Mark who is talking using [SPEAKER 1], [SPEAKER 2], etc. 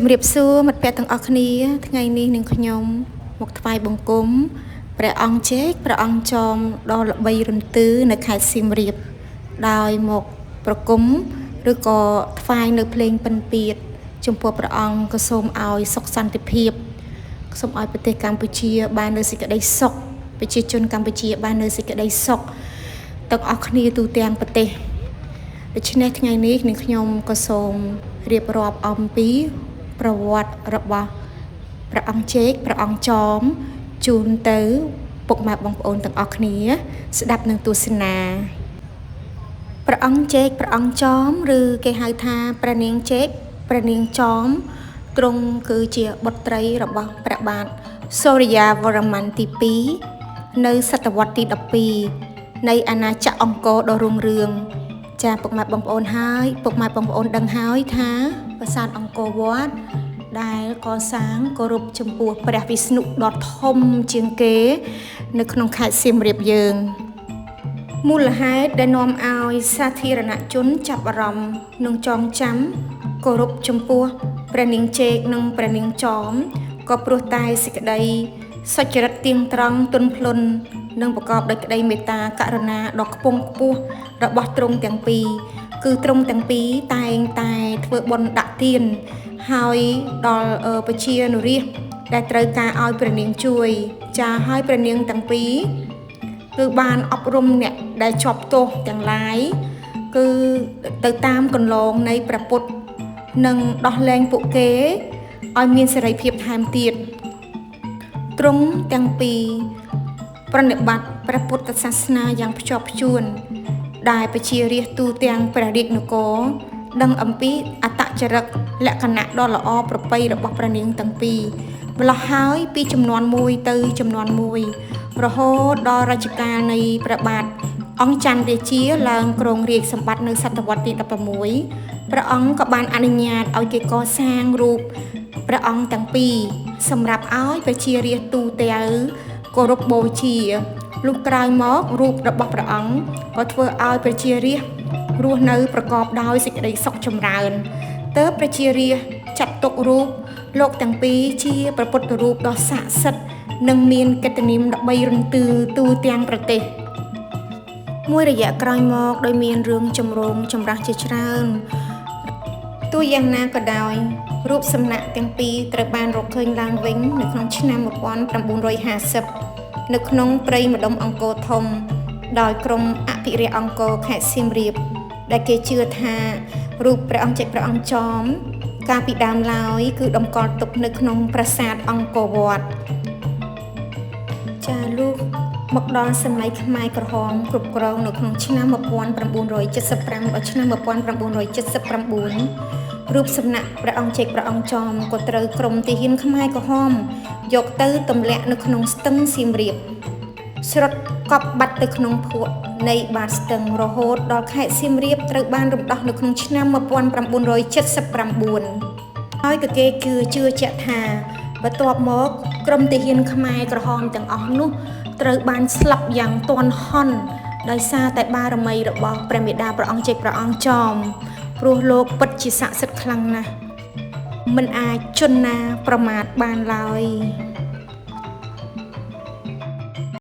[SPEAKER 1] ជំរាបសួរមិត្តភក្តិទាំងអស់គ្នាថ្ងៃនេះនឹងខ្ញុំមកថ្វាយបង្គំព្រះអង្គជេកព្រះអង្គចោមដ៏ល្បីរន្ទឺនៅខេត្តសៀមរាបដោយមកប្រគំឬក៏ថ្វាយនៅភ្លេងពិណពាទ្យចំពោះព្រះអង្គក៏សូមឲ្យសុខសន្តិភាពសូមឲ្យប្រទេសកម្ពុជាបាននូវសេចក្តីសុខប្រជាជនកម្ពុជាបាននូវសេចក្តីសុខទាំងអស់គ្នាទូទាំងប្រទេសដូច្នេះថ្ងៃនេះនឹងខ្ញុំក៏សូមរៀបរាប់អំពីប្រវត្តិរបស់ព្រះអង្គជេកព្រះអង្គចោមជូនទៅពុកម៉ែបងប្អូនទាំងអស់គ្នាស្ដាប់នឹងទស្សនាព្រះអង្គជេកព្រះអង្គចោមឬគេហៅថាព្រះនាងជេកព្រះនាងចោមទ្រង់គឺជាបុត្រីរបស់ព្រះបាទសូរិយាវរ្ម័នទី2នៅសតវត្សទី12នៃអាណាចក្រអង្គរដ៏រុងរឿងចាពុកម៉ែបងប្អូនហើយពុកម៉ែបងប្អូនដឹងហើយថាប្រាសាទអង្គរវត្តដែលកសាងគោរពចំពោះព្រះវិស្ណុដ៏ធំជាងគេនៅក្នុងខេត្តសៀមរាបយើងមូលហេតុដែលនាំឲ្យសាធារណជនចាប់អារម្មណ៍និងចងចាំគោរពចំពោះព្រះនាងជេកនិងព្រះនាងចោមក៏ព្រោះតែសេចក្តីសុចរិតទៀងត្រង់ទន់ភ្លន់និងប្រកបដោយក្តីមេត្តាករុណាដ៏ខ្ពង់ខ្ពស់របស់ទ្រង់ទាំងពីរគឺទ្រង់ទាំងពីរតែងតែធ្វើបុណ្យដាក់ទានហើយដល់ប្រជានុរាស្ត្រដែលត្រូវការឲ្យព្រះនាងជួយចាឲ្យព្រះនាងទាំងពីរគឺបានអប់រំអ្នកដែលជាប់ទោសទាំងឡាយគឺទៅតាមកន្លងនៃព្រះពុទ្ធនិងដោះលែងពួកគេឲ្យមានសេរីភាពថែមទៀតទ្រង់ទាំងពីរប្រណិប័តព្រះពុទ្ធសាសនាយ៉ាងភ្ជាប់ភ្ជួនដែលប្រជារាស្ត្រទូទាំងព្រះរាជនគរដឹងអំពីអត្តចរិតលក្ខណៈដ៏ល្អប្រពៃរបស់ព្រះនាងទាំងពីរម្ល៉េះហើយពីចំនួនមួយទៅចំនួនមួយរហូតដល់រជ្ជកាលនៃព្រះបាទអង្គច័ន្ទរាជាឡើងគ្រងរាជ្យសម្បត្តិនៅសតវត្សទី16ព្រះអង្គក៏បានអនុញ្ញាតឲ្យគេកសាងរូបព្រះអង្គទាំងពីរសម្រាប់ឲ្យប្រជារាស្ត្រទូទាំងគោរពបូជាលុះក្រោយមករូបរបស់ព្រះអង្គក៏ធ្វើឲ្យប្រជារាស្ត្ររស់នៅប្រកបដោយសេចក្តីសុខចម្រើនទើបប្រជារាស្ត្រចាត់ទុករូបលោកទាំងពីរជាព្រះពុទ្ធរូបដ៏ស័ក្តិសិទ្ធិនិងមានកិត្តិនាមល្បីរន្ទឺទូទាំងប្រទេសមួយរយៈក្រោយមកដោយមានរឿងចម្រូងចម្រាសជាច្រើនទោះយ៉ាងណាក៏ដោយរូបសំណាកទាំងពីរត្រូវបានរកឃើញឡើងវិញនៅក្នុងឆ្នាំ1950នៅក្នុងព្រៃម្ដុំអង្គរធំដោយក្រុមអភិរក្សអង្គរខេត្តសៀមរាបដែលគេជឿថារូបព្រះអង្គជេកព្រះអង្គចោមកាលពីដើមឡើយគឺតម្កល់ទុកនៅក្នុងប្រាសាទអង្គរវត្តចាលោកមកដល់សម័យខ្មែរក្រហមគ្រប់គ្រងនៅក្នុងឆ្នាំ1975ដល់ឆ្នាំ1979រូបសំណាកព្រះអង្គជេកព្រះអង្គចោមក៏ត្រូវក្រុមទាហានខ្មែរក្រហមយកទៅទម្លាក់នៅក្នុងស្ទឹងសៀមរាបស្រុតកប់បាត់ទៅក្នុងភក់នៃបាតស្ទឹងរហូតដល់ខេត្តសៀមរាបត្រូវបានរំដោះនៅក្នុងឆ្នាំ1979ហើយក៏គេជឿជាក់ថាបន្ទាប់មកក្រុមទាហានខ្មែរក្រហមទាំងអស់នោះត្រូវបានស្លាប់យ៉ាងទាន់ហន់ដោយសារតែបារមីរបស់ព្រះមេដាព្រះអង្គជេកព្រះអង្គចោមព្រោះលោកពិតជាស័ក្តិសិទ្ធិខ្លាំងណាស់មិនអាចជន់ណាប្រមាថបានឡើយ